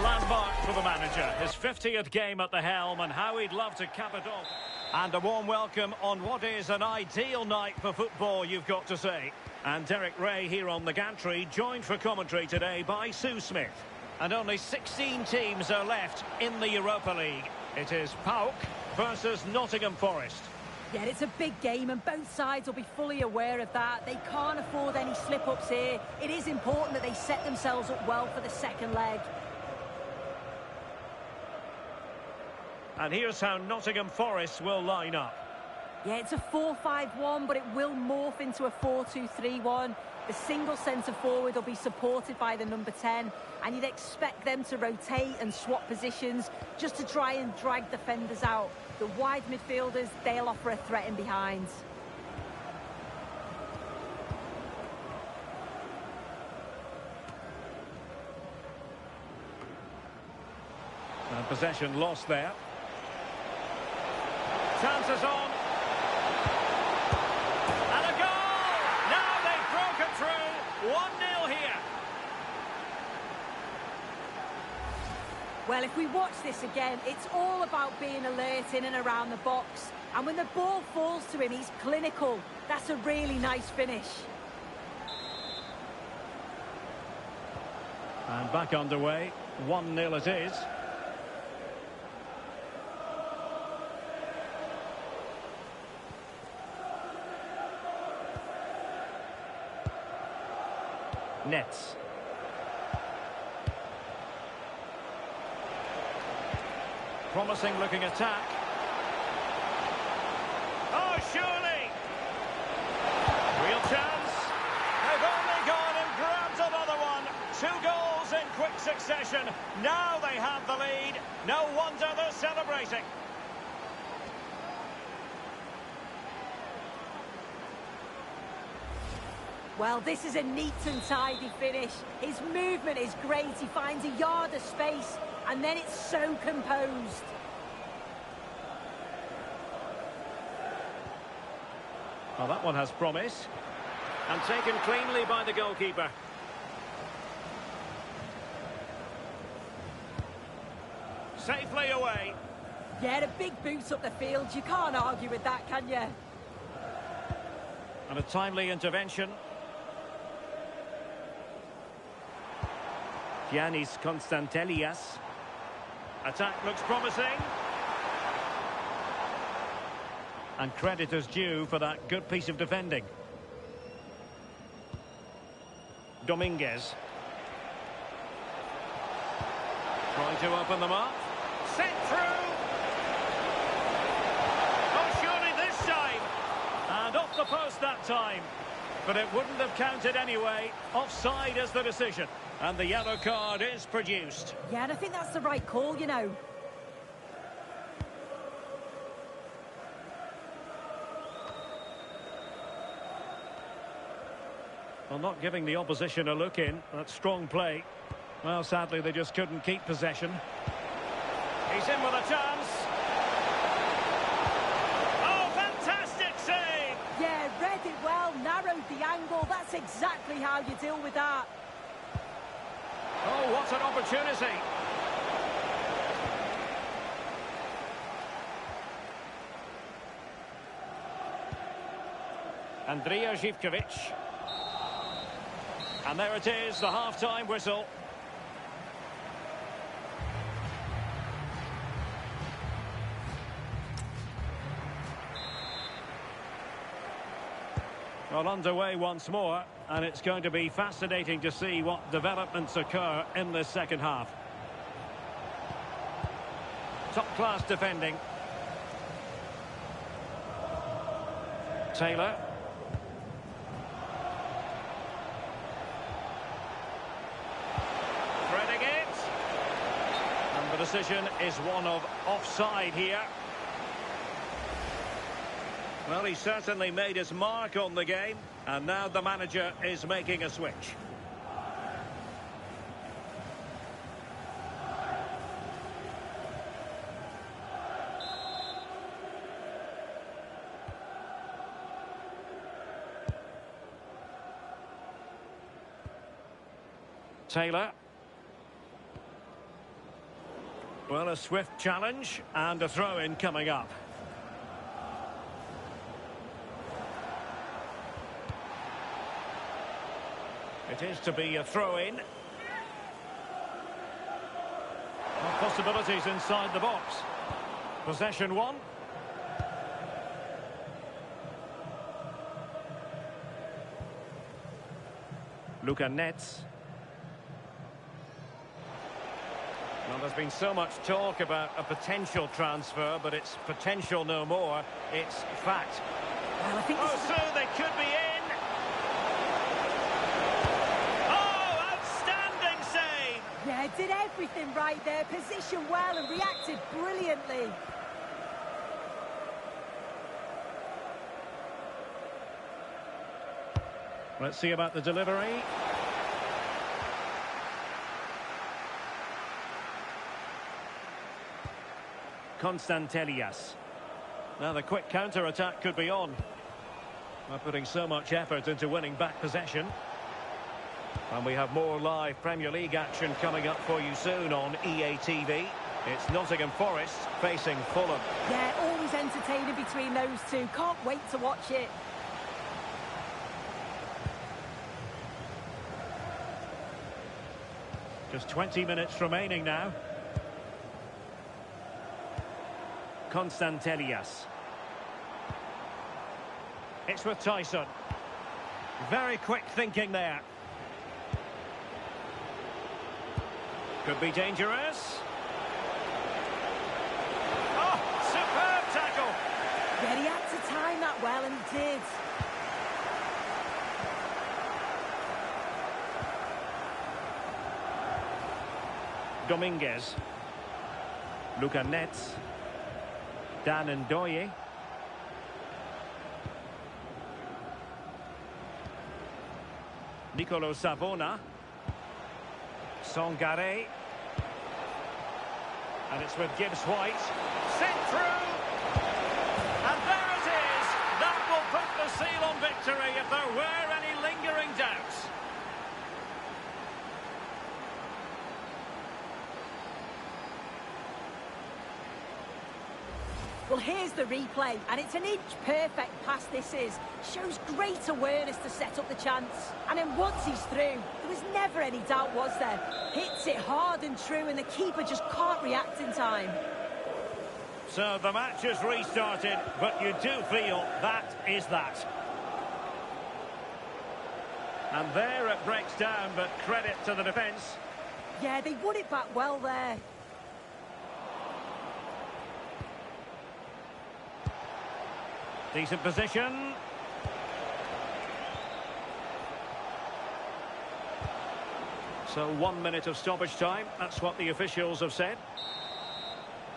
landmark for the manager. His 50th game at the helm, and how he'd love to cap it off. And a warm welcome on what is an ideal night for football, you've got to say. And Derek Ray here on the gantry, joined for commentary today by Sue Smith. And only 16 teams are left in the Europa League. It is PAOK versus Nottingham Forest. Yeah, it's a big game and both sides will be fully aware of that. They can't afford any slip-ups here. It is important that they set themselves up well for the second leg. And here's how Nottingham Forest will line up. Yeah, it's a 4-5-1, but it will morph into a 4-2-3-1. The single centre-forward will be supported by the number 10, and you'd expect them to rotate and swap positions just to try and drag defenders out. The wide midfielders, they'll offer a threat in behind. And possession lost there. Chances on. And a goal! Now they've broken through. 1-0 here. Well, if we watch this again, it's all about being alert in and around the box. And when the ball falls to him, he's clinical. That's a really nice finish. And back underway. 1-0 it is. Nets. Promising looking attack. Oh, surely! Real chance. They've only gone and grabbed another one. 2 goals in quick succession. Now they have the lead. No wonder they're celebrating. Well, this is a neat and tidy finish. His movement is great. He finds a yard of space, and then it's so composed. Well, that one has promise. And taken cleanly by the goalkeeper. Safely away. Yeah, a big boot up the field. You can't argue with that, can you? And a timely intervention. Giannis Konstantelias. Attack looks promising. And credit is due for that good piece of defending. Dominguez. Trying to open them up. Sent through. Oh, surely this time. And off the post that time. But it wouldn't have counted anyway. Offside is the decision. And the yellow card is produced. Yeah, and I think that's the right call, you know. Well, not giving the opposition a look in. That's strong play. Well, sadly, they just couldn't keep possession. He's in with a chance. Oh, fantastic save! Yeah, read it well, narrowed the angle. That's exactly how you deal with that. Oh, what an opportunity. Andrija Živković. And there it is, the half-time whistle. Well, underway once more, and it's going to be fascinating to see what developments occur in this second half. Top-class defending. Taylor. Threading it. And the decision is one of offside here. Well, he certainly made his mark on the game, and now the manager is making a switch. Taylor. Well, a swift challenge and a throw-in coming up. It is to be a throw-in. Possibilities inside the box. Possession one. Luka Netz. Well, there's been so much talk about a potential transfer, but it's potential no more. It's fact. Well, I think so they could be in. Oh, outstanding save! Yeah, did everything right there. Positioned well and reacted brilliantly. Let's see about the delivery. Constantelias. Now the quick counter-attack could be on. By putting so much effort into winning back possession. And we have more live Premier League action coming up for you soon on EA TV. It's Nottingham Forest facing Fulham. Yeah, always entertaining between those two. Can't wait to watch it. Just 20 minutes remaining now. Constantelias. It's with Tyson. Very quick thinking there. Could be dangerous. Oh, superb tackle. Yeah, he had to time that well, and he did. Dominguez. Luka Netz. Dan Ndoye. Nicolo Savona. Songare. And it's with Gibbs White. Sent through. And there it is. That will put the seal on victory if there were any lingering doubts. Well, here's the replay, and it's an inch-perfect pass this is. Shows great awareness to set up the chance. And then once he's through, there was never any doubt, was there? Hits it hard and true, and the keeper just can't react in time. So the match has restarted, but you do feel that is that. And there it breaks down, but credit to the defence. Yeah, they won it back well there. Decent position. So 1 minute of stoppage time. That's what the officials have said.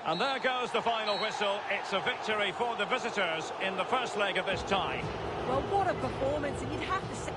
And there goes the final whistle. It's a victory for the visitors in the first leg of this tie. Well, what a performance, and you'd have to say...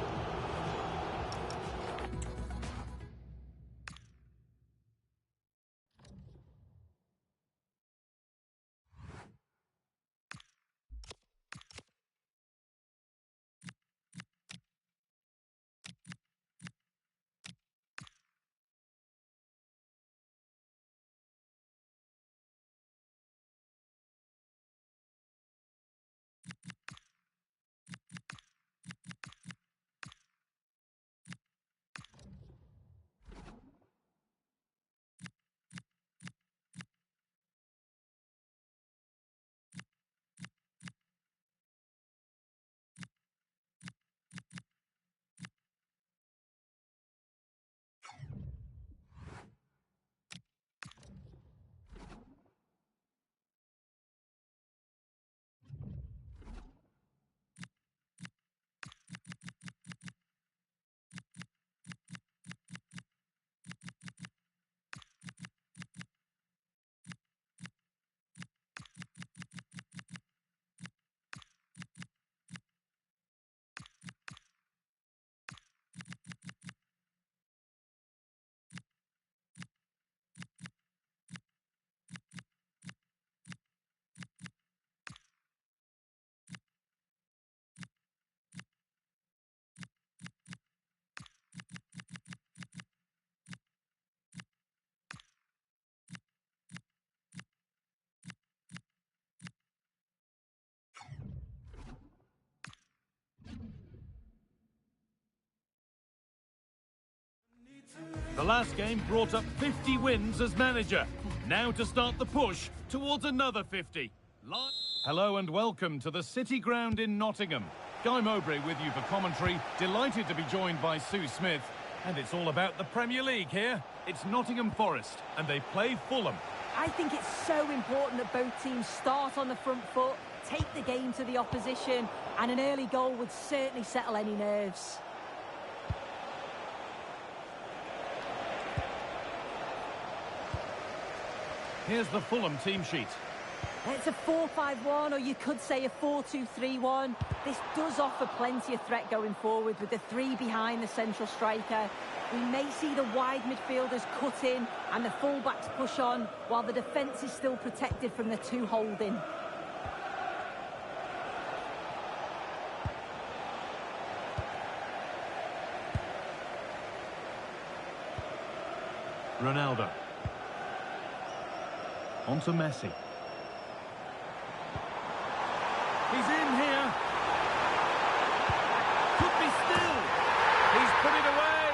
last game brought up 50 wins as manager. Now to start the push towards another 50. Hello and welcome to the City Ground in Nottingham. Guy Mowbray with you for commentary. Delighted to be joined by Sue Smith. And it's all about the Premier League here. It's Nottingham Forest and they play Fulham. I think it's so important that both teams start on the front foot, take the game to the opposition, and an early goal would certainly settle any nerves. Here's the Fulham team sheet. It's a 4-5-1, or you could say a 4-2-3-1. This does offer plenty of threat going forward with the three behind the central striker. We may see the wide midfielders cut in and the fullbacks push on, while the defence is still protected from the two holding. Ronaldo. On to Messi. He's in here. Could be still. He's put it away,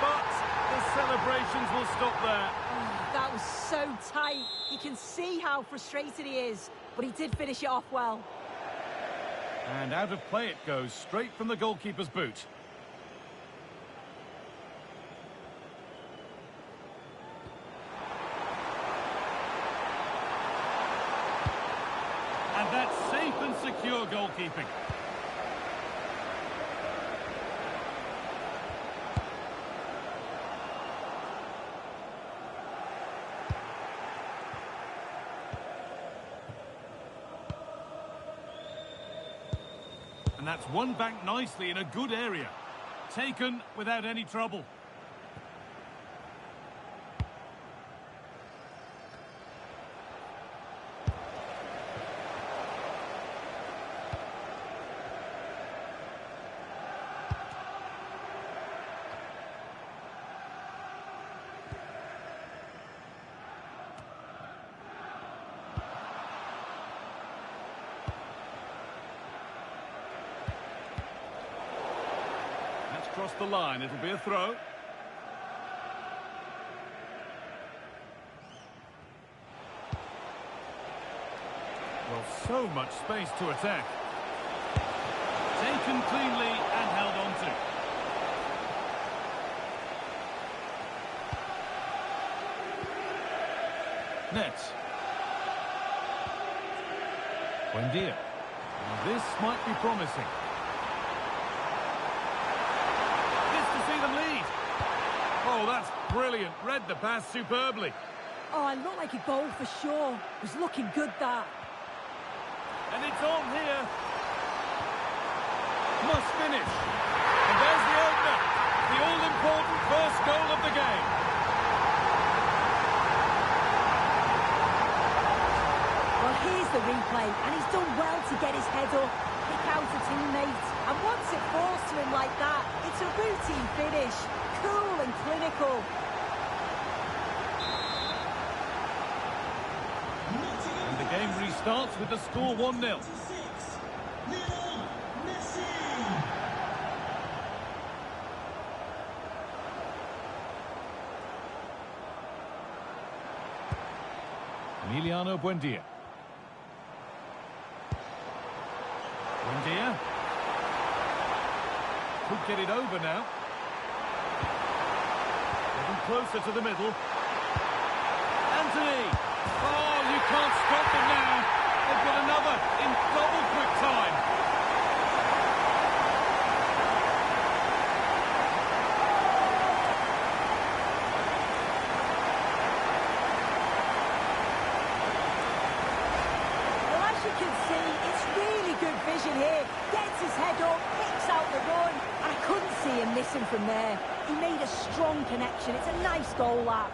but the celebrations will stop there. Oh, that was so tight. You can see how frustrated he is, but he did finish it off well. And out of play it goes, straight from the goalkeeper's boot. And that's safe and secure goalkeeping. And that's won back nicely in a good area. Taken without any trouble. Across the line, it'll be a throw. Well, so much space to attack. Taken cleanly and held on to. Nets. Buendia. Now this might be promising. Oh, that's brilliant. Read the pass superbly. Oh, it looked like a goal for sure. It was looking good, that. And it's on here. Must finish. And there's the opener. The all-important first goal of the game. Well, here's the replay, and he's done well to get his head up, pick out a teammate, and once it falls to him like that, it's a routine finish. Cool and clinical. And the game restarts with the score 1-0. Emiliano Buendia. Buendia. Could get it over now. Closer to the middle. Anthony! Oh, you can't stop them now. They've got another in double quick time. Well, as you can see, it's really good vision here. Gets his head up, picks out the run, and I couldn't see him missing from there. He made a strong connection. It's a nice goal, that.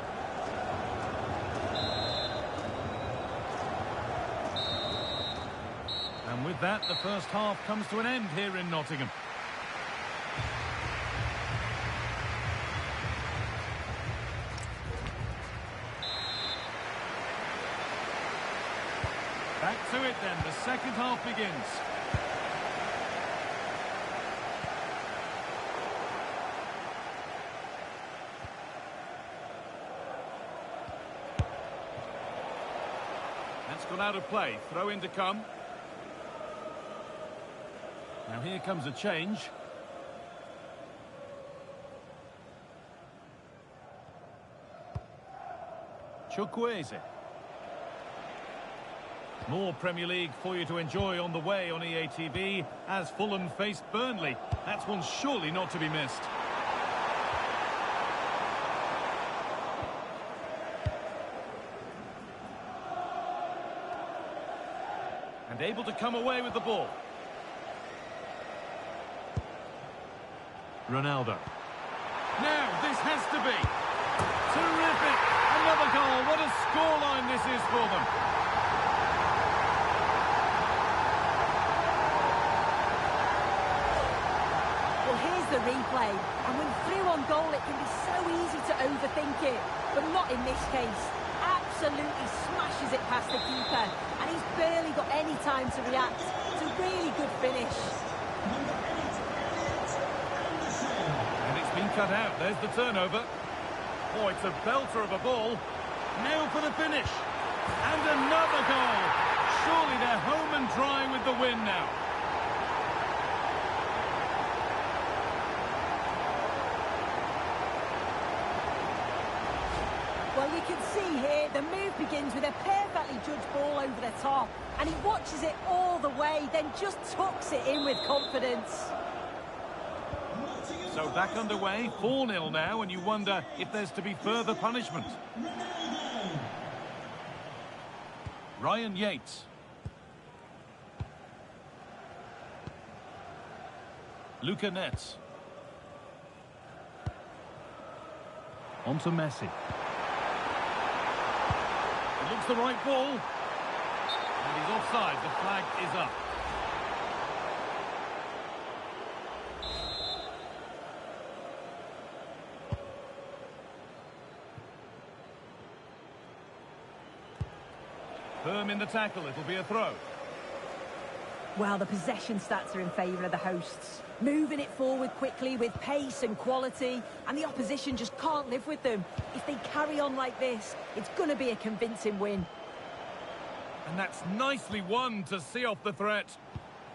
And with that, the first half comes to an end here in Nottingham. Back to it then, the second half begins. That's gone out of play. Throw in to come. Now here comes a change. Chukwueze. More Premier League for you to enjoy on the way on EA TV as Fulham face Burnley. That's one surely not to be missed. And able to come away with the ball. Ronaldo. Now, this has to be. Terrific. Another goal. What a scoreline this is for them. Well, here's the replay. And when through on goal, it can be so easy to overthink it. But not in this case. Absolutely smashes it past the keeper. And he's barely got any time to react. It's a really good finish. Been cut out. There's the turnover. Oh, it's a belter of a ball. Now for the finish. And another goal. Surely they're home and dry with the win now. Well, you can see here, the move begins with a perfectly judged ball over the top. And he watches it all the way, then just tucks it in with confidence. So back underway, 4-0 now, and you wonder if there's to be further punishment. Ryan Yates. Luca Netz. On to Messi. It looks the right ball. And he's offside, the flag is up. Firm in the tackle, it'll be a throw. Well, the possession stats are in favour of the hosts. Moving it forward quickly with pace and quality, and the opposition just can't live with them. If they carry on like this, it's going to be a convincing win. And that's nicely won to see off the threat.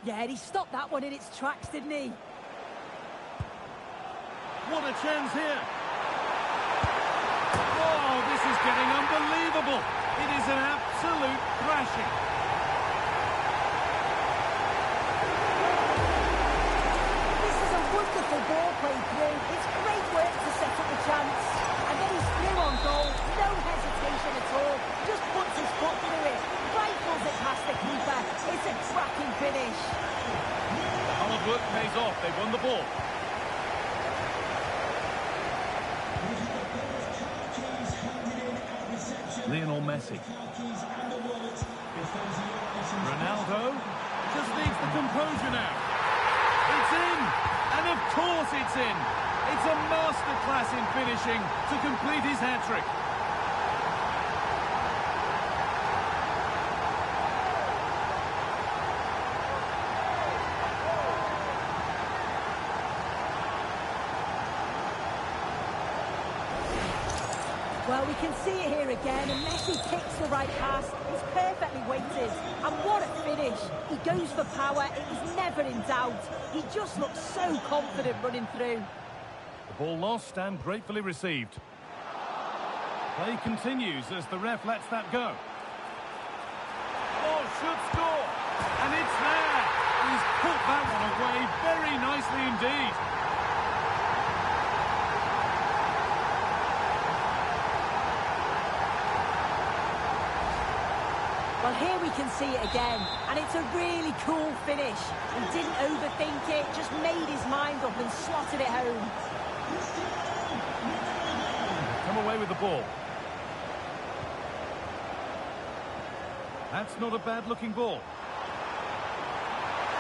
Yeah, and he stopped that one in its tracks, didn't he? What a chance here. Oh, this is getting unbelievable. It is an absolute thrashing. This is a wonderful ball played through. It's great work to set up the chance. And then he's through on goal. No hesitation at all. Just puts his foot through it. Rifles it past the keeper. It's a cracking finish. Hard work pays off. They won the ball. Lionel Messi. Ronaldo just needs the composure now. It's in! And of course it's in! It's a masterclass in finishing to complete his hat-trick. Well, we can see it here again, and Messi kicks the right pass. It's perfectly weighted, and what a finish. He goes for power, it was never in doubt. He just looks so confident running through. The ball lost and gratefully received. Play continues as the ref lets that go. Oh, should score, and it's there. He's put that one away very nicely indeed. Well, here we can see it again, and it's a really cool finish. He didn't overthink it, just made his mind up and slotted it home. Come away with the ball. That's not a bad-looking ball.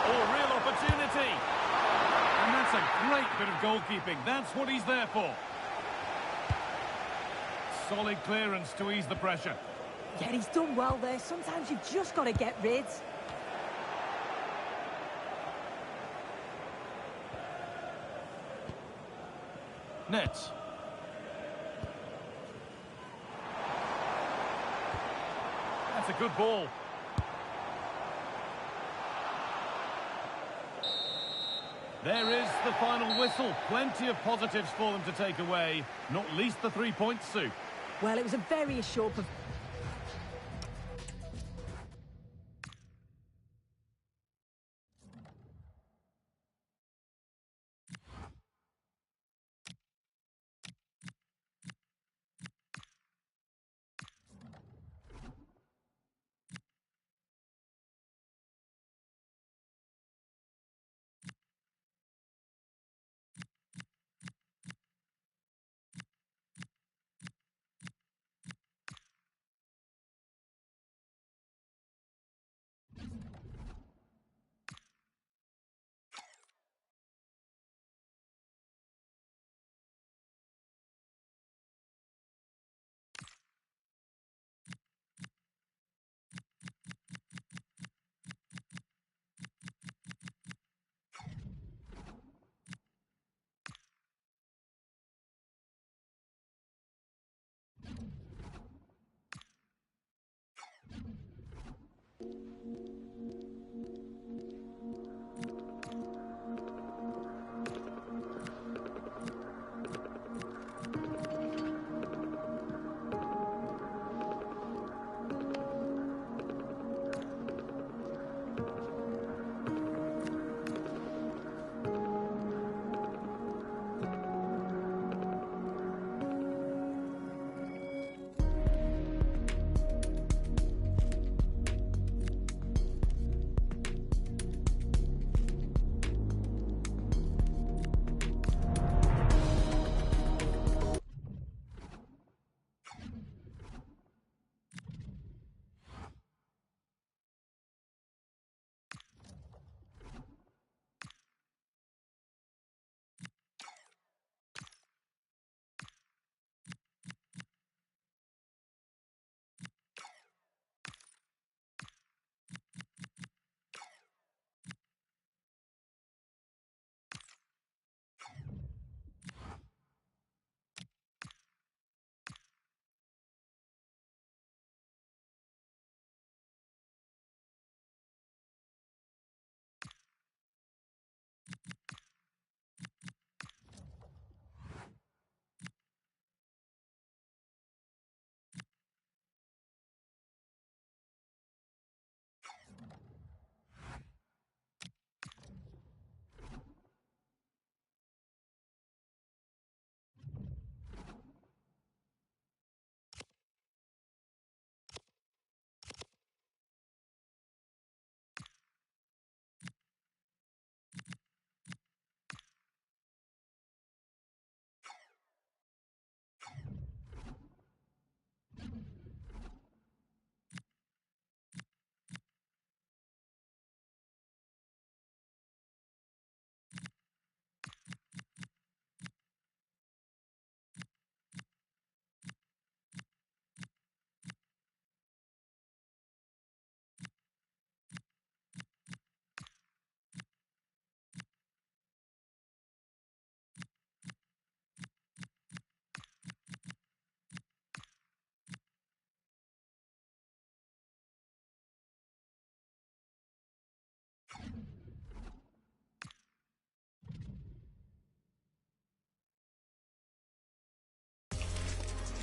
Oh, real opportunity. And that's a great bit of goalkeeping. That's what he's there for. Solid clearance to ease the pressure. Yeah, he's done well there. Sometimes you've just got to get rid. Nets. That's a good ball. There is the final whistle. Plenty of positives for them to take away, not least the 3 points, Sue. Well, it was a very assured performance.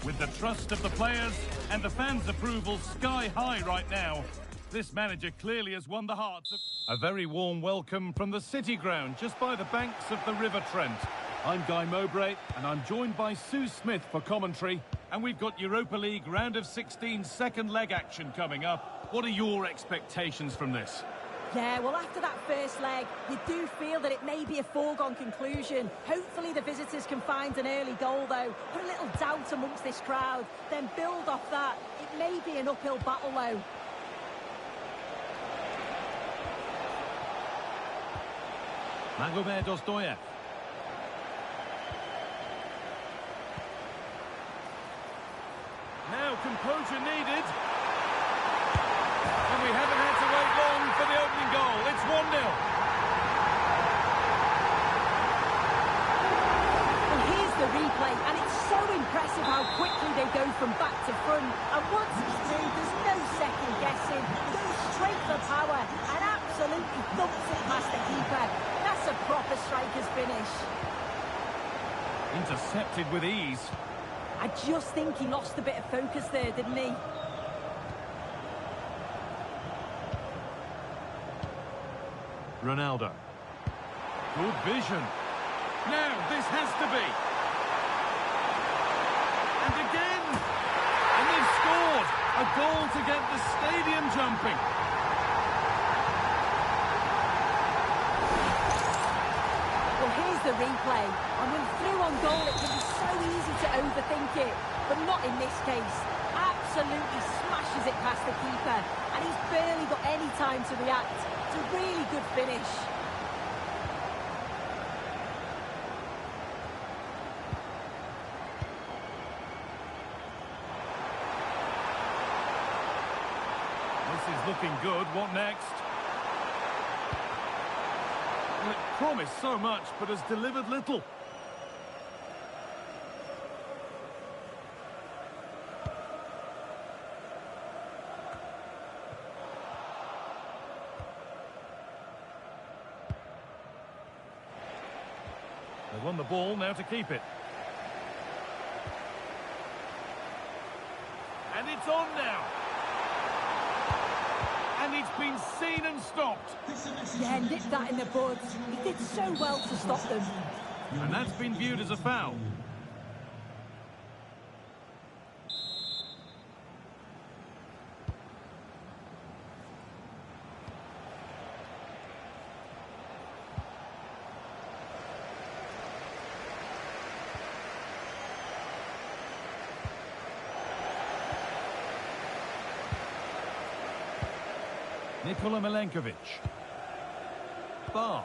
With the trust of the players and the fans' approval sky high right now, this manager clearly has won the hearts of... A very warm welcome from the City Ground, just by the banks of the River Trent. I'm Guy Mowbray, and I'm joined by Sue Smith for commentary. And we've got Europa League round of 16 second leg action coming up. What are your expectations from this? Yeah, well, after that first leg, you do feel that it may be a foregone conclusion. Hopefully the visitors can find an early goal, though. Put a little doubt amongst this crowd, then build off that. It may be an uphill battle, though. Magomed Dostoyev. Now composure needed. And we haven't had to wait long for the opening goal. It's 1-0. Well, here's the replay, and it's so impressive how quickly they go from back to front. And once it's through, there's no second intercepted with ease. I just think he lost a bit of focus there, didn't he? Ronaldo. Good vision. Now, this has to be. And again. And they've scored. A goal to get the stadium jumping. Well, here's the replay. And when through on goal, it can be so easy to overthink it. But not in this case. Absolutely smashes it past the keeper. And he's barely got any time to react. It's a really good finish. This is looking good. What next? Well, it promised so much, but has delivered little. They won the ball, now to keep it. And it's on now. And it's been seen and stopped. Yeah, nipped that in the bud. He did so well to stop them. And that's been viewed as a foul. Nikola Milenkovic. Bar.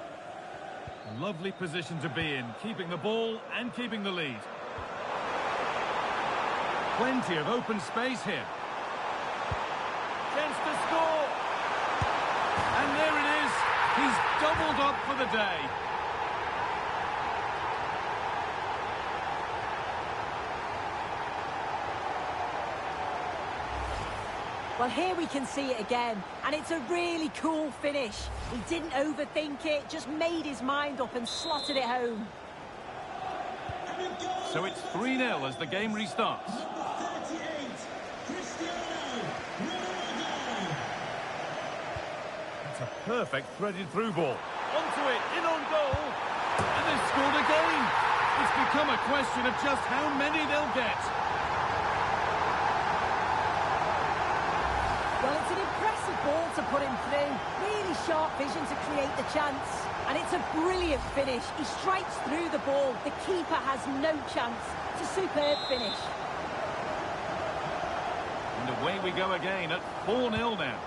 A lovely position to be in, keeping the ball and keeping the lead. Plenty of open space here. Chance to score. And there it is. He's doubled up for the day. Well, here we can see it again, and it's a really cool finish. He didn't overthink it, just made his mind up and slotted it home. So it's 3-0 as the game restarts. It's a perfect threaded through ball. Onto it, in on goal, and they've scored again. It's become a question of just how many they'll get. Well, it's an impressive ball to put him through. Really sharp vision to create the chance. And it's a brilliant finish. He strikes through the ball. The keeper has no chance. It's a superb finish. And away we go again at 4-0 now.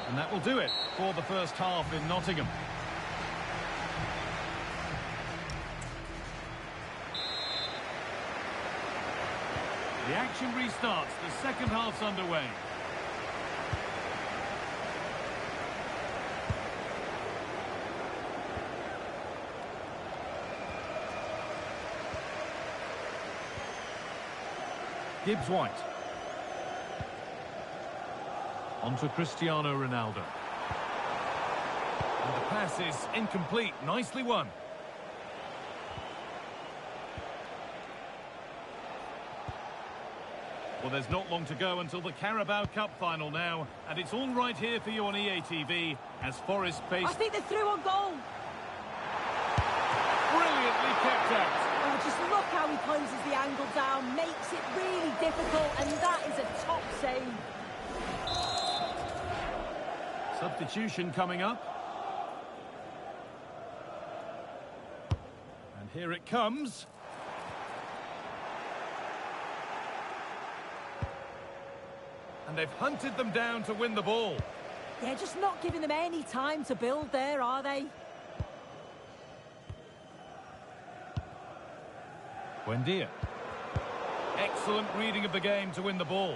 And that will do it for the first half in Nottingham. The action restarts. The second half's underway. Gibbs-White. On to Cristiano Ronaldo. And the pass is incomplete. Nicely won. Well, there's not long to go until the Carabao Cup final now, and it's all right here for you on EA TV as Forest face... I think they're through on goal. Brilliantly kept out. Oh, just look how he closes the angle down, makes it really difficult, and that is a top save. Substitution coming up. And here it comes. And they've hunted them down to win the ball. Yeah, just not giving them any time to build there, are they? Buendia. Excellent reading of the game to win the ball.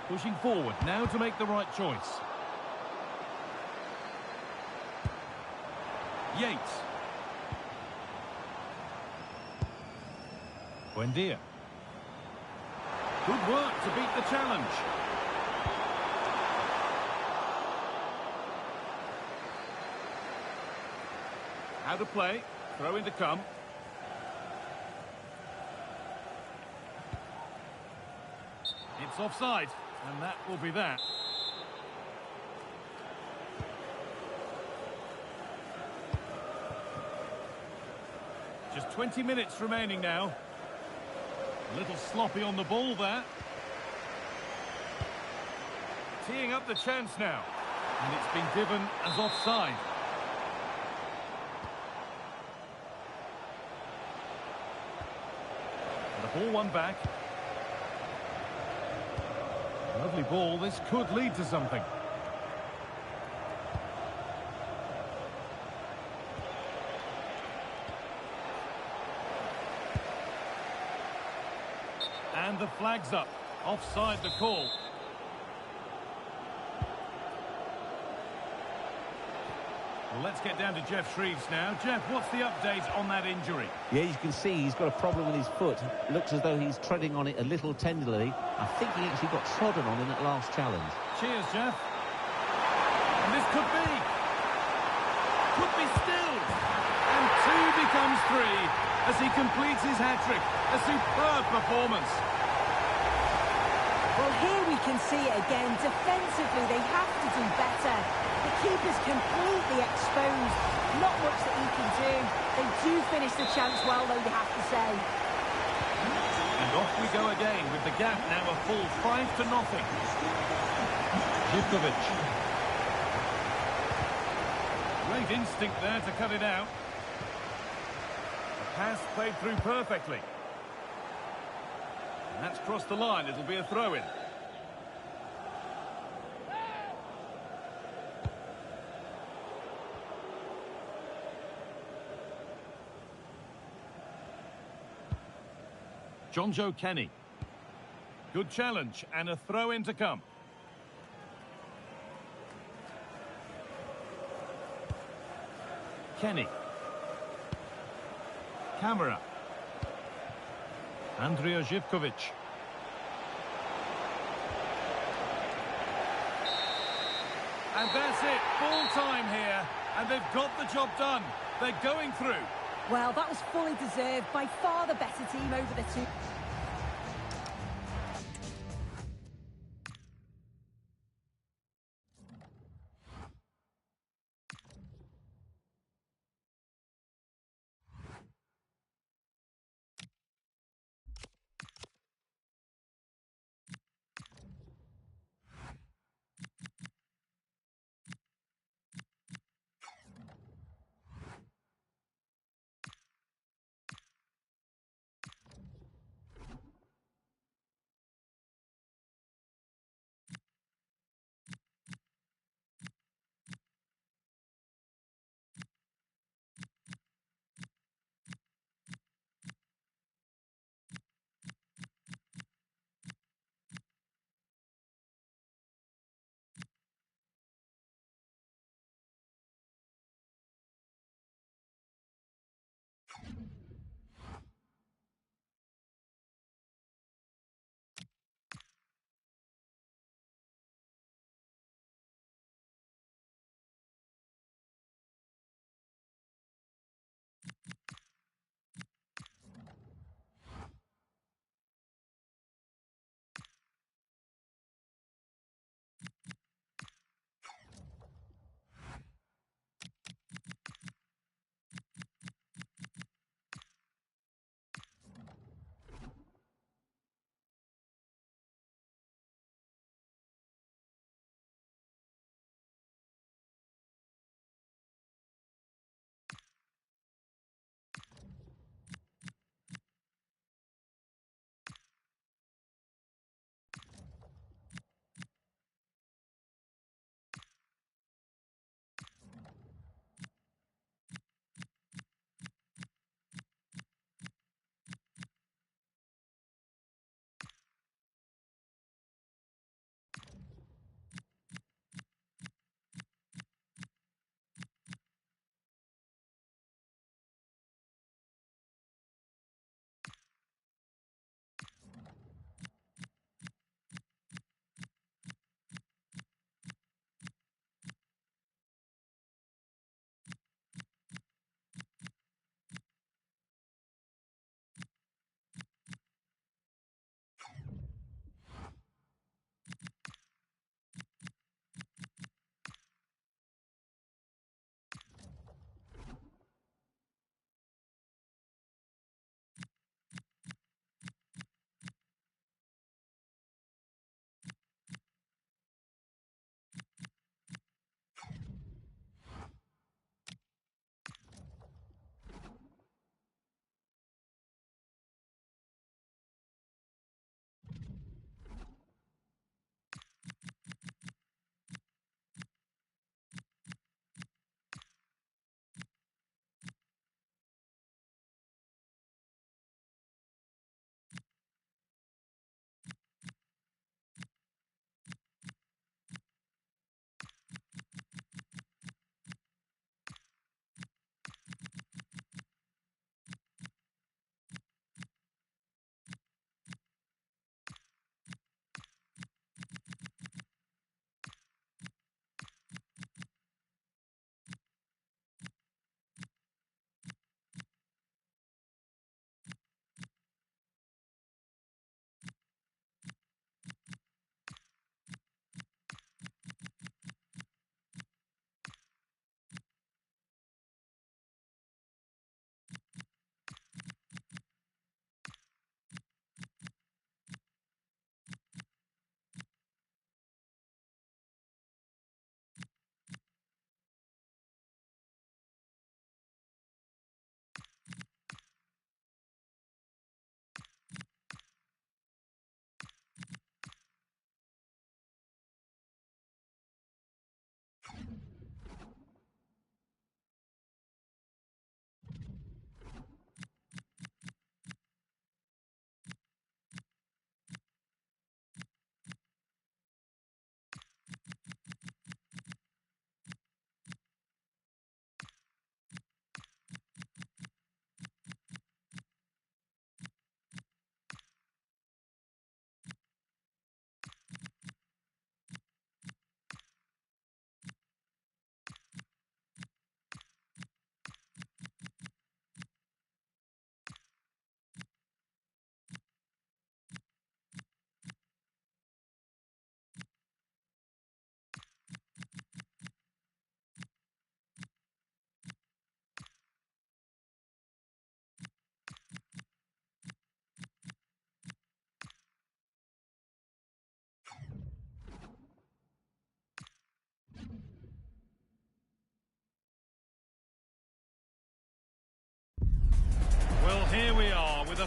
Pushing forward now to make the right choice. Yates. Buendia. Good work to beat the challenge. How to play. Throw in to come. It's offside, and that will be that. Just 20 minutes remaining now. A little sloppy on the ball there. Teeing up the chance now. And it's been given as offside. And the ball won back. Lovely ball. This could lead to something. And the flag's up. Offside the call. Well, let's get down to Jeff Shreves now. Jeff, what's the update on that injury? Yeah, you can see he's got a problem with his foot. Looks as though he's treading on it a little tenderly. I think he actually got trodden on in that last challenge. Cheers, Jeff. And this could be stilled. And 2 becomes 3 as he completes his hat-trick. A superb performance. Well, here we can see it again. Defensively, they have to do better. The keeper's completely exposed. Not much that he can do. They do finish the chance well, though, you have to say. And off we go again with the gap now a full 5-0. Živkovic. Great instinct there to cut it out. The pass played through perfectly. And that's crossed the line. It'll be a throw-in. John Joe Kenny. Good challenge and a throw-in to come. Kenny. Camera. Andrija Živkovic. And that's it. Full time here. And they've got the job done. They're going through. Well, that was fully deserved. By far the better team over the two.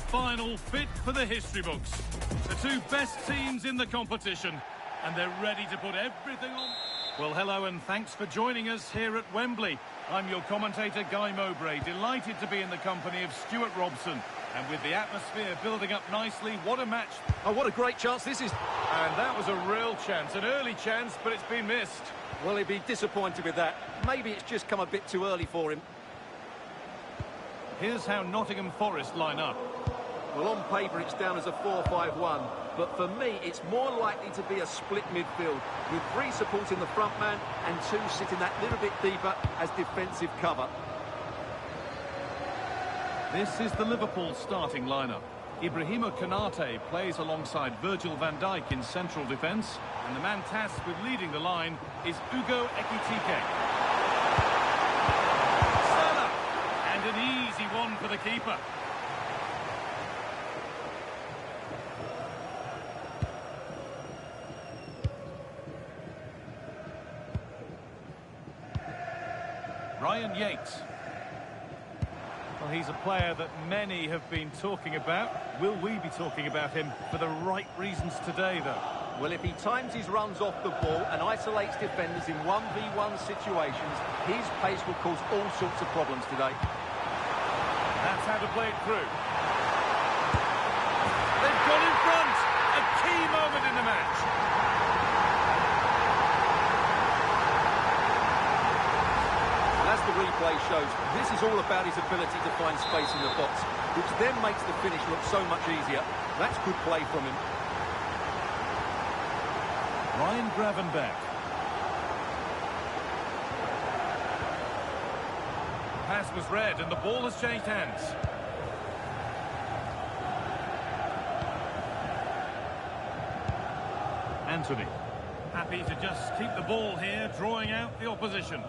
final fit for the history books. The two best teams in the competition, and they're ready to put everything on. Well, hello and thanks for joining us here at Wembley. I'm your commentator, Guy Mowbray, delighted to be in the company of Stuart Robson. And with the atmosphere building up nicely, what a match. Oh, what a great chance this is. And that was a real chance, an early chance, but it's been missed. Well, he'd be disappointed with that. Maybe it's just come a bit too early for him. Here's how Nottingham Forest line up. Well, on paper, it's down as a 4-5-1. But for me, it's more likely to be a split midfield, with 3 supporting the front man and 2 sitting that little bit deeper as defensive cover. This is the Liverpool starting lineup. Ibrahima Konate plays alongside Virgil van Dijk in central defence, and the man tasked with leading the line is Ugo Ekitike. Salah! And an easy one for the keeper. Ryan Yates. Well, he's a player that many have been talking about. Will we be talking about him for the right reasons today, though? Well, if he times his runs off the ball and isolates defenders in 1v1 situations, his pace will cause all sorts of problems today. That's how to play it through. They've gone in front! A key moment in the match. As the replay shows, this is all about his ability to find space in the box, which then makes the finish look so much easier. That's good play from him. Ryan Gravenberch. The pass was read and the ball has changed hands. Anthony. Happy to just keep the ball here, drawing out the opposition.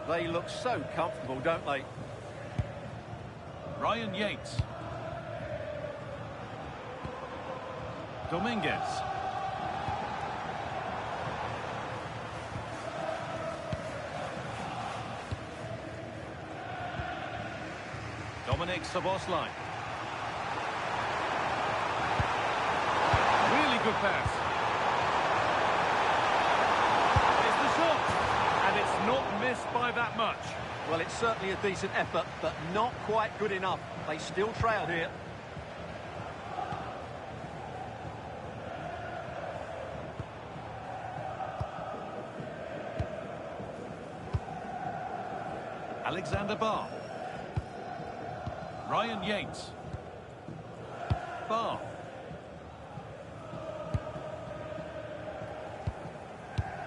They look so comfortable, don't they? Ryan Yates. Dominguez. Dominic Szoboszlai. Really good pass. It's the shot. And it's not missed by that much. Well, it's certainly a decent effort, but not quite good enough. They still trail here. Alexander Barr. Ryan Yates. Barr.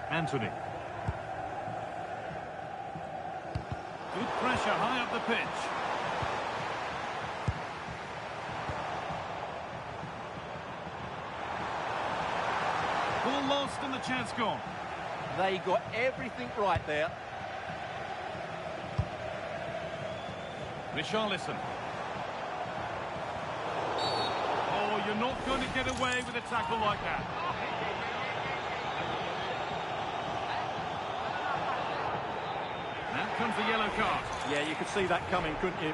Anthony. Good pressure high up the pitch. Ball lost and the chance gone. They got everything right there. Richarlison. Oh, you're not going to get away with a tackle like that. Now comes the yellow card. Yeah, you could see that coming, couldn't you?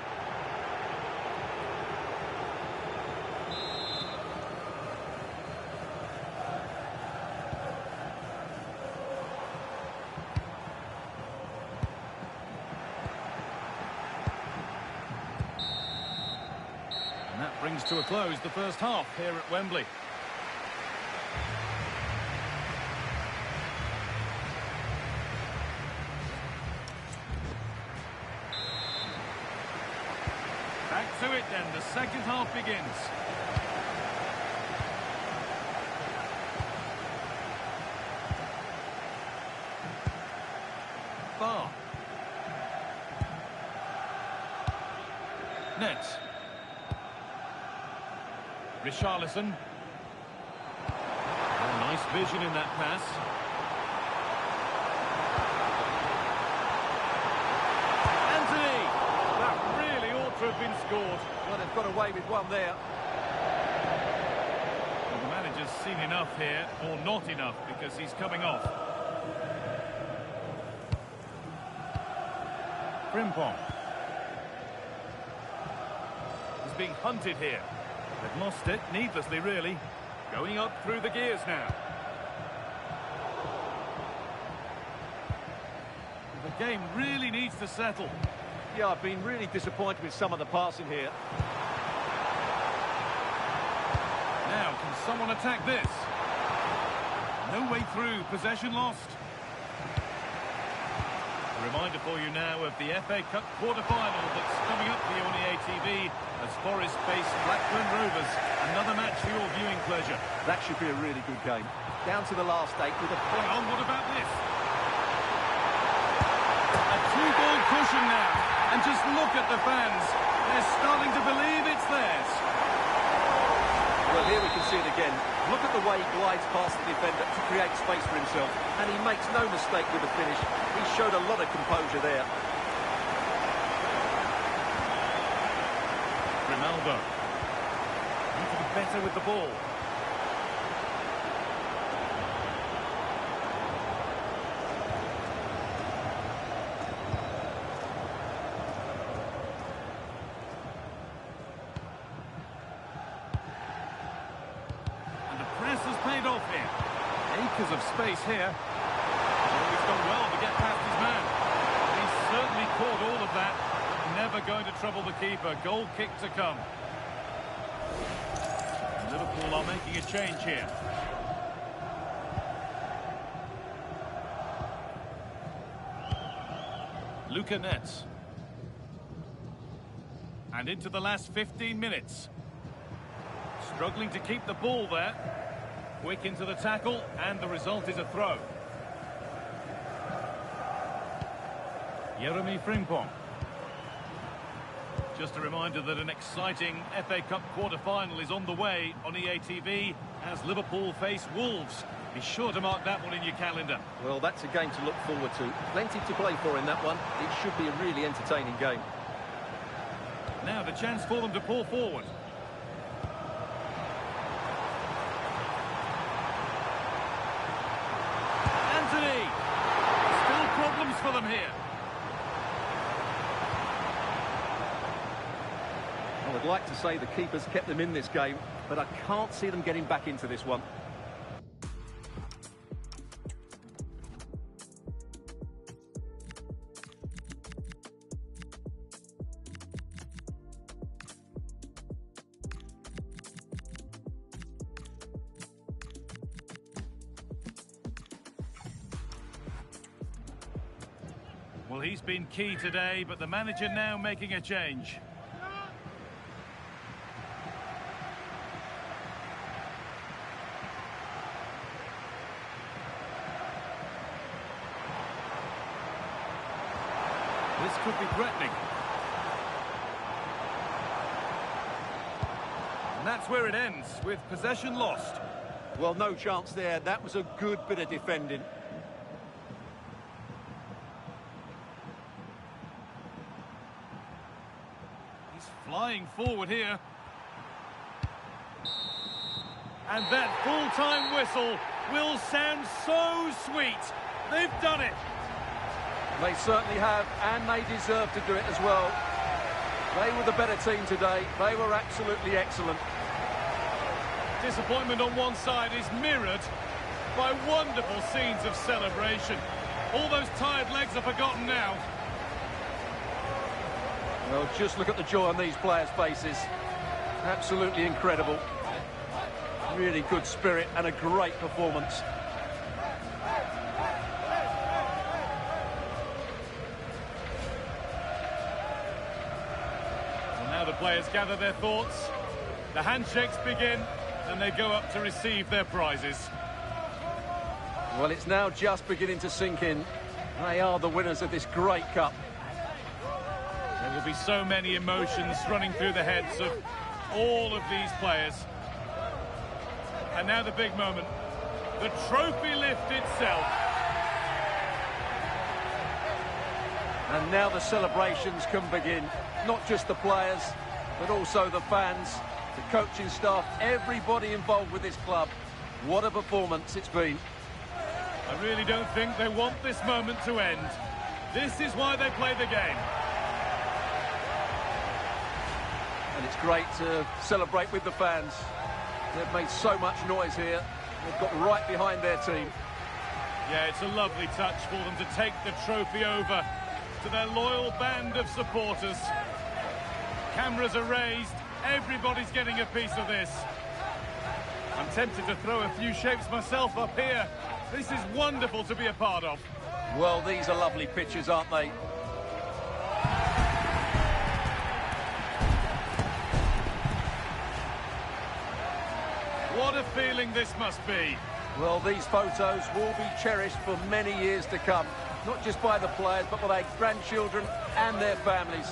And that brings to a close the first half here at Wembley. Back to it then, the second half begins. Barr. Nets. Richarlison. Oh, nice vision in that pass. Anthony! That really ought to have been scored. Well, they've got away with one there. Well, the manager's seen enough here, or not enough, because he's coming off. Frimpong. He's being hunted here. They've lost it, needlessly really. Going up through the gears now. The game really needs to settle. Yeah, I've been really disappointed with some of the passing here. Now, can someone attack this? No way through, possession lost. A reminder for you now of the FA Cup quarter-final that's coming up for you on the ATV as Forest face Blackburn Rovers. Another match for your viewing pleasure. That should be a really good game. Down to the last 8 with a point. Oh, what about this? A two-goal cushion now. And just look at the fans. They're starting to believe it's theirs. Well, here we can see it again. Look at the way he glides past the defender to create space for himself. And he makes no mistake with the finish. He showed a lot of composure there. Ronaldo. Need to be better with the ball. Paid off here. Acres of space here. Oh, he's done well to get past his man. He's certainly caught all of that. Never going to trouble the keeper. Goal kick to come. Liverpool are making a change here. Luca Netz. And into the last 15 minutes. Struggling to keep the ball there. Quick into the tackle, and the result is a throw. Jeremy Frimpong. Just a reminder that an exciting FA Cup quarter-final is on the way on EATV as Liverpool face Wolves. Be sure to mark that one in your calendar. Well, that's a game to look forward to. Plenty to play for in that one. It should be a really entertaining game. Now the chance for them to pull forward. Still problems for them here. I would like to say the keeper's kept them in this game, but I can't see them getting back into this one. Well, he's been key today, but the manager now making a change. This could be threatening. And that's where it ends, with possession lost. Well, no chance there. That was a good bit of defending. Flying forward here. And that full-time whistle will sound so sweet. They've done it. They certainly have, and they deserve to do it as well. They were the better team today. They were absolutely excellent. Disappointment on one side is mirrored by wonderful scenes of celebration. All those tired legs are forgotten now. Well, just look at the joy on these players' faces. Absolutely incredible. Really good spirit and a great performance. Well, now the players gather their thoughts. The handshakes begin, and they go up to receive their prizes. Well, it's now just beginning to sink in. They are the winners of this great cup. There will be so many emotions running through the heads of all of these players. And now the big moment, the trophy lift itself. And now the celebrations can begin. Not just the players, but also the fans, the coaching staff, everybody involved with this club. What a performance it's been. I really don't think they want this moment to end. This is why they play the game. And it's great to celebrate with the fans. They've made so much noise here. They've got right behind their team. Yeah, it's a lovely touch for them to take the trophy over to their loyal band of supporters. Cameras are raised. Everybody's getting a piece of this. I'm tempted to throw a few shapes myself up here. This is wonderful to be a part of. Well, these are lovely pictures, aren't they? What a feeling this must be. Well, these photos will be cherished for many years to come. Not just by the players, but by their grandchildren and their families.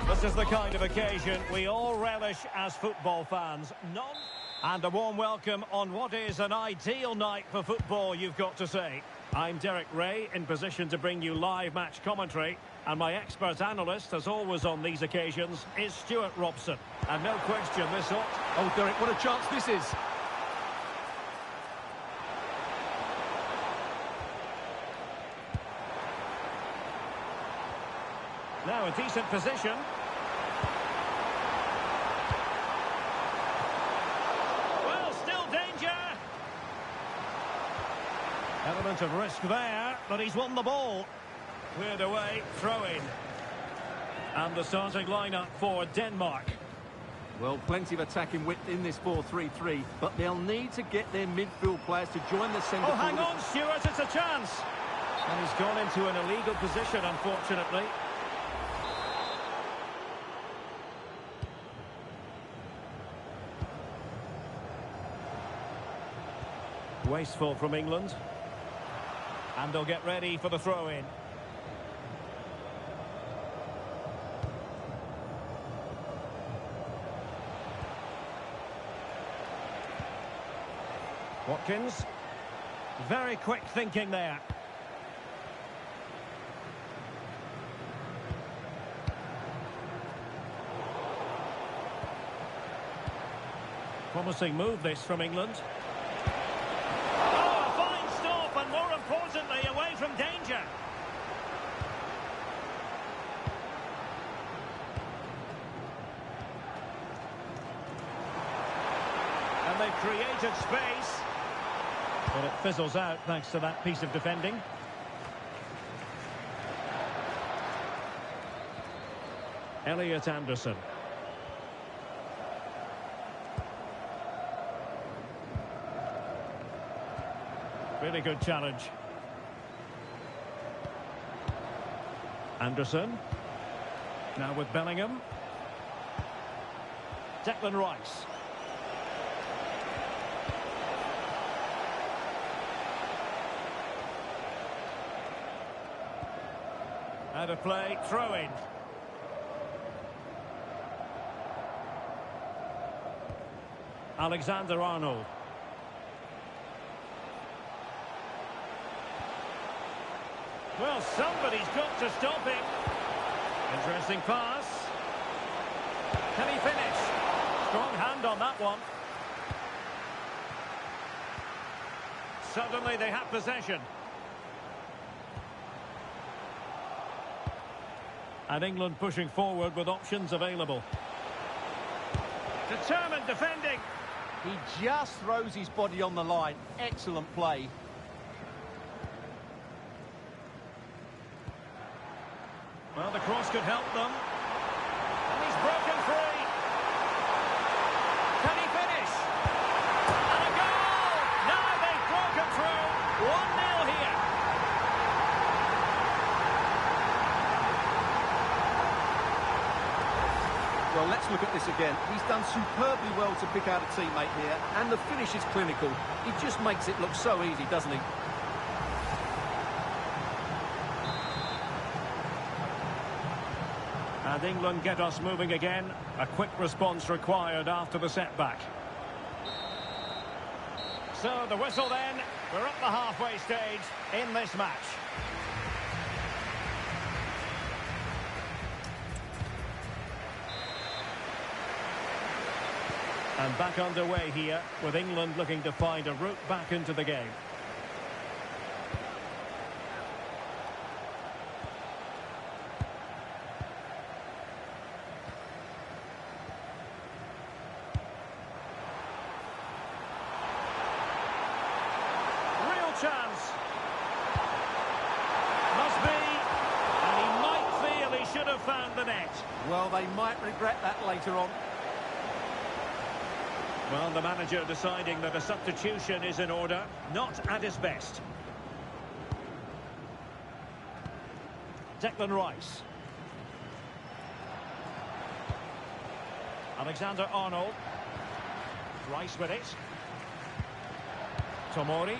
This is the kind of occasion we all relish as football fans. And a warm welcome on what is an ideal night for football, you've got to say. I'm Derek Ray, in position to bring you live match commentary. And my expert analyst, as always on these occasions, is Stuart Robson. And no question, this ought... Oh, Derek, what a chance this is. Now a decent position. Well, still danger. Element of risk there, but he's won the ball. Cleared away, throw-in. And the starting lineup for Denmark. Well, plenty of attacking width in this 4-3-3, but they'll need to get their midfield players to join the centre Oh, forward. hang on, Stuart, it's a chance. And he's gone into an illegal position, unfortunately. Wasteful from England. And they'll get ready for the throw-in. Watkins. Very quick thinking there. Promising move this from England. Oh, a fine stop, and more importantly, away from danger. created space. But it fizzles out thanks to that piece of defending. Elliot Anderson. Really good challenge. Anderson. Now with Bellingham. Declan Rice. Out of play, throw in. Alexander-Arnold. Well, somebody's got to stop him. Interesting pass. Can he finish? Strong hand on that one. Suddenly they have possession. And England pushing forward with options available. Determined defending. He just throws his body on the line. Excellent play. Well, the cross could help them. And he's broken free. Can he finish? And a goal! Now they've broken through. 1-0 here. Well, let's look at this again. He's done superbly well to pick out a teammate here, and the finish is clinical. He just makes it look so easy, doesn't he? And England get us moving again. A quick response required after the setback. So the whistle then. We're at the halfway stage in this match. And back underway here, with England looking to find a route back into the game. Real chance. Must be. And he might feel he should have found the net. Well, they might regret that later on. Well, the manager deciding that a substitution is in order, not at his best. Declan Rice. Alexander-Arnold. Rice with it. Tomori.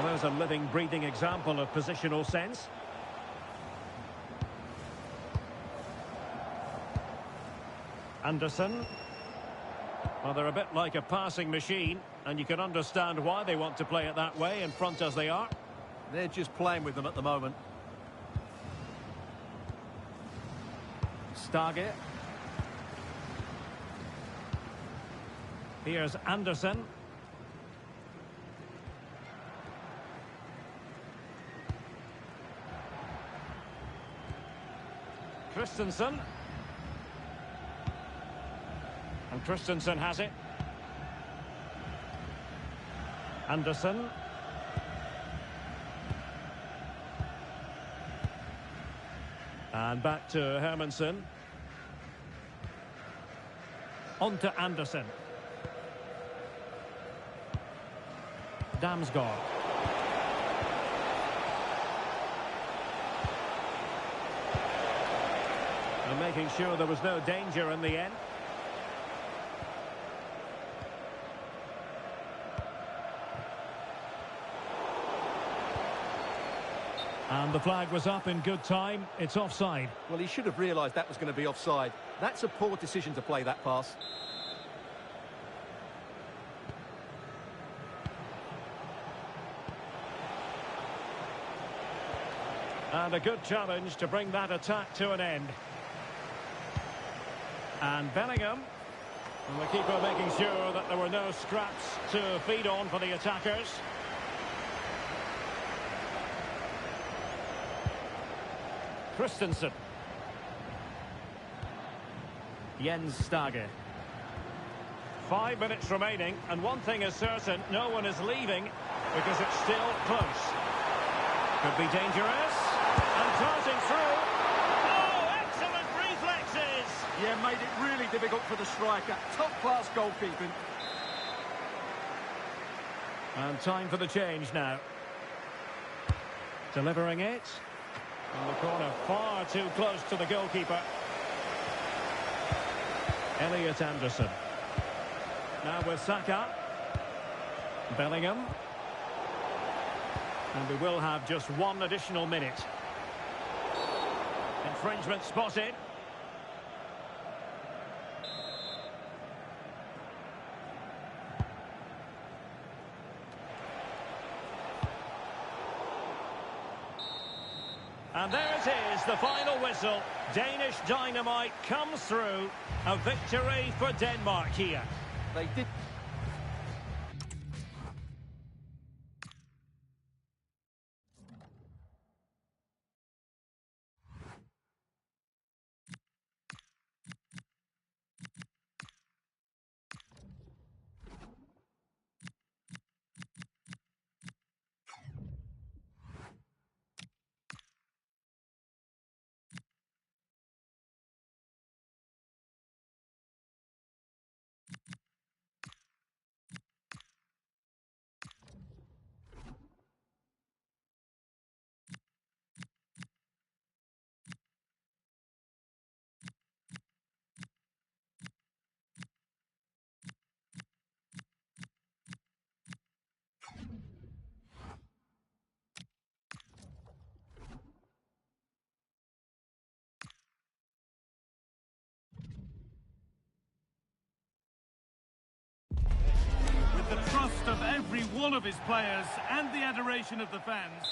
There's a living, breathing example of positional sense. Anderson. Well, they're a bit like a passing machine, and you can understand why they want to play it that way, in front as they are. They're just playing with them at the moment. Stage. Here's Anderson. Christensen. And Christensen has it. Anderson. And back to Hermansen. On to Anderson. Damsgaard. And making sure there was no danger in the end. And the flag was up in good time. It's offside. Well, he should have realised that was going to be offside. That's a poor decision to play that pass. And a good challenge to bring that attack to an end. And Bellingham. And the keeper making sure that there were no scraps to feed on for the attackers. Christensen. Jens Stage. 5 minutes remaining, and one thing is certain, no one is leaving because it's still close. Could be dangerous. And darting through. Oh, excellent reflexes! Yeah, made it really difficult for the striker. Top-class goalkeeping. And time for the change now. Delivering it. In the corner, far too close to the goalkeeper. Elliot Anderson. Now with Saka. Bellingham. And we will have just one additional minute. Infringement spotted. And there it is, the final whistle. Danish Dynamite comes through. A victory for Denmark here. They did... Of every one of his players and the adoration of the fans.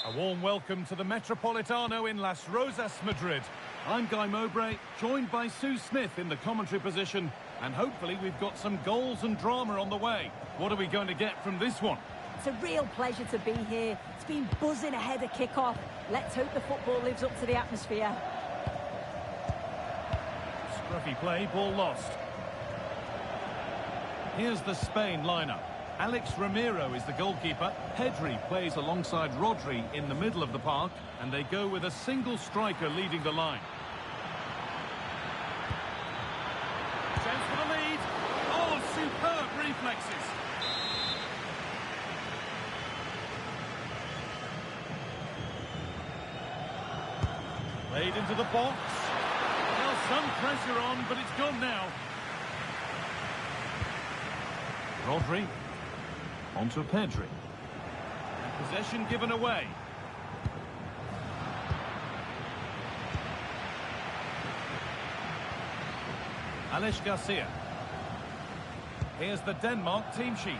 A warm welcome to the Metropolitano in Las Rosas, Madrid. I'm Guy Mowbray, joined by Sue Smith in the commentary position, and hopefully we've got some goals and drama on the way. What are we going to get from this one? It's a real pleasure to be here. It's been buzzing ahead of kick-off. Let's hope the football lives up to the atmosphere. Scruffy play, ball lost. Here's the Spain lineup. Alex Ramiro is the goalkeeper. Pedri plays alongside Rodri in the middle of the park, and they go with a single striker leading the line. Chance for the lead. Oh, superb reflexes. Played into the box. Well, some pressure on, but it's gone now. Rodri. Onto Pedri. And possession given away. Aleix Garcia. Here's the Denmark team sheet.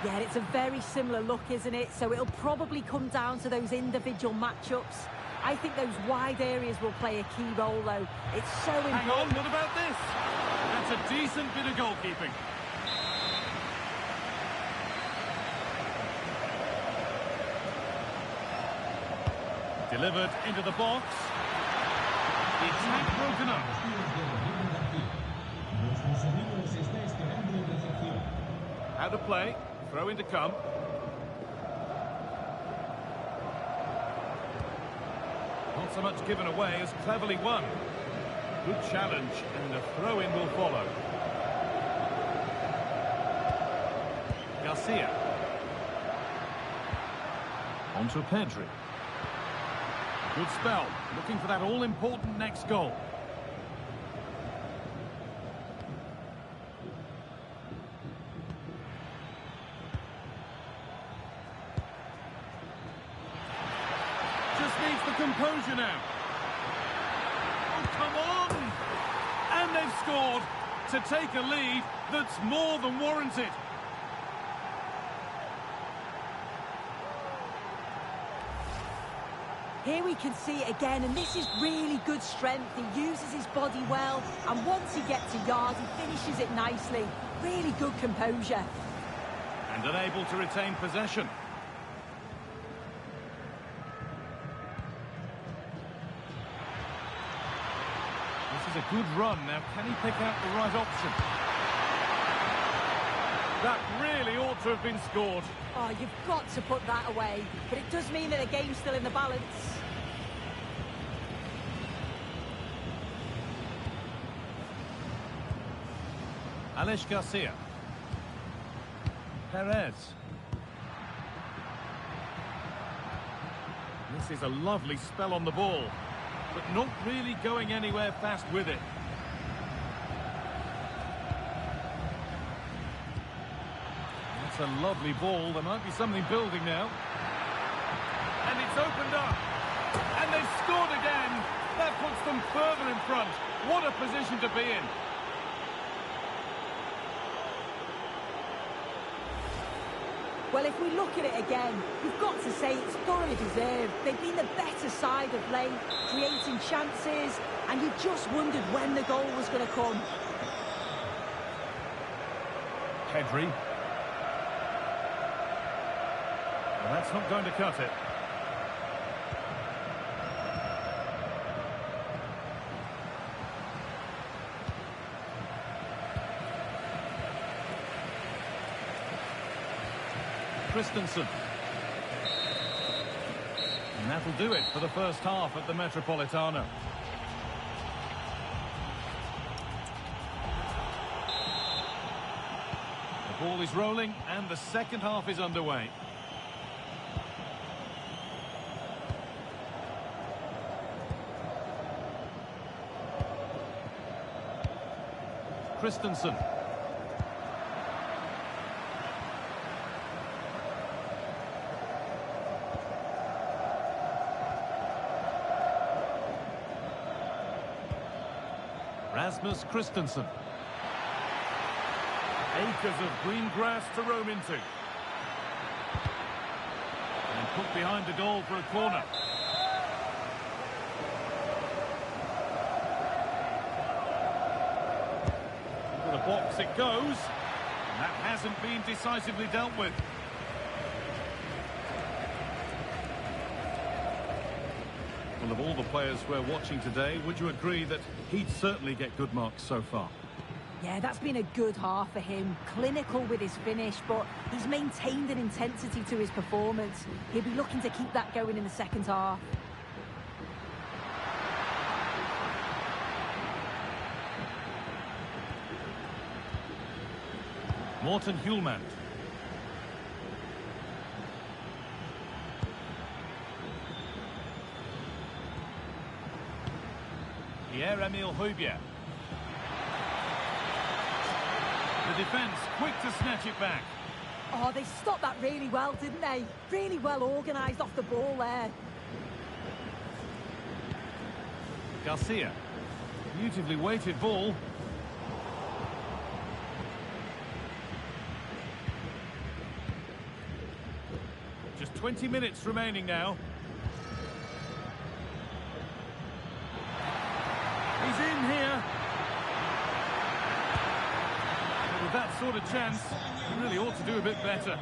Yeah, it's a very similar look, isn't it? So it'll probably come down to those individual matchups. I think those wide areas will play a key role, though. It's so important. Hang on, what about this? That's a decent bit of goalkeeping. Delivered into the box. The attack broken up. Out of play. Throw in to come. Not so much given away as cleverly won. Good challenge, and a throw-in will follow. Garcia. Onto Pedri. Good spell, looking for that all-important next goal. Just needs the composure now. Oh, come on! And they've scored to take a lead that's more than warranted. Here we can see it again, and this is really good strength. He uses his body well, and once he gets a yard, he finishes it nicely. Really good composure. And unable to retain possession. This is a good run. Now, can he pick out the right option? That really ought to have been scored. Oh, you've got to put that away. But it does mean that the game's still in the balance. Alex Garcia. Perez. This is a lovely spell on the ball, but not really going anywhere fast with it. That's a lovely ball. There might be something building now. And it's opened up. And they've scored again. That puts them further in front. What a position to be in. Well, if we look at it again, we've got to say it's thoroughly deserved. They've been the better side of late, creating chances, and you just wondered when the goal was going to come. Pedri. Well, that's not going to cut it. Christensen. And that'll do it for the first half at the Metropolitano. The ball is rolling and the second half is underway. Christensen. Rasmus Christensen. Acres of green grass to roam into. And put behind the goal for a corner. To the box it goes. And that hasn't been decisively dealt with. Well, of all the players we're watching today, would you agree that he'd certainly get good marks so far? Yeah, that's been a good half for him. Clinical with his finish, but he's maintained an intensity to his performance. He'll be looking to keep that going in the second half. Morten Hjulmand. Pierre-Emile Højbjerg. The defence quick to snatch it back. Oh, they stopped that really well, didn't they? Really well organised off the ball there. Garcia. Beautifully weighted ball. Just 20 minutes remaining now. He's in here. But with that sort of chance, he really ought to do a bit better.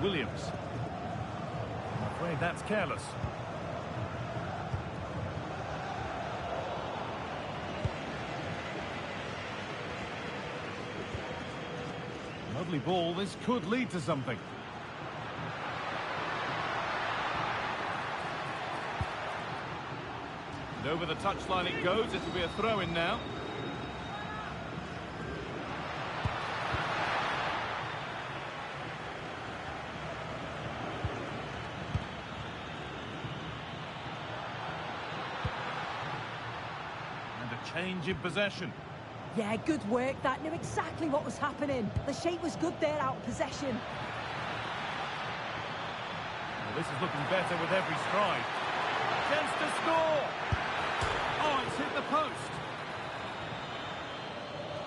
Williams. I'm afraid that's careless. Lovely ball. This could lead to something. And over the touchline it goes. It'll be a throw-in now. And a change in possession. Yeah, good work. That knew exactly what was happening. The shape was good there out of possession. Well, this is looking better with every stride. Chance to score! Oh, it's hit the post.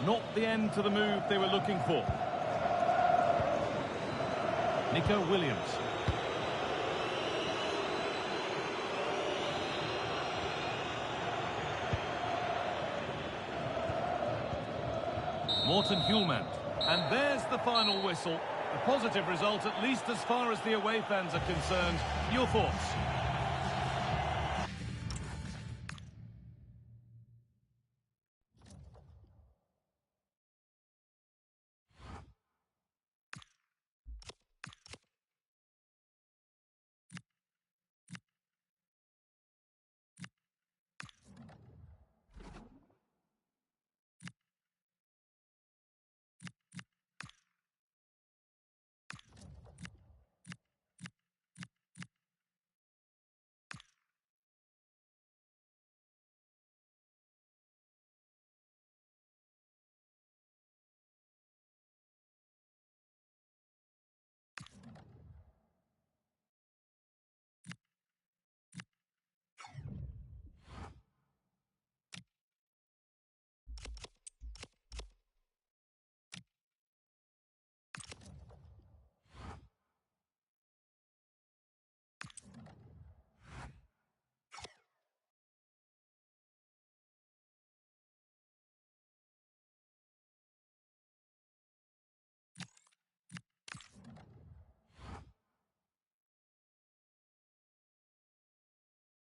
Not the end to the move they were looking for. Nico Williams. Morten Hjulmand. And there's the final whistle. A positive result, at least as far as the away fans are concerned. Your thoughts?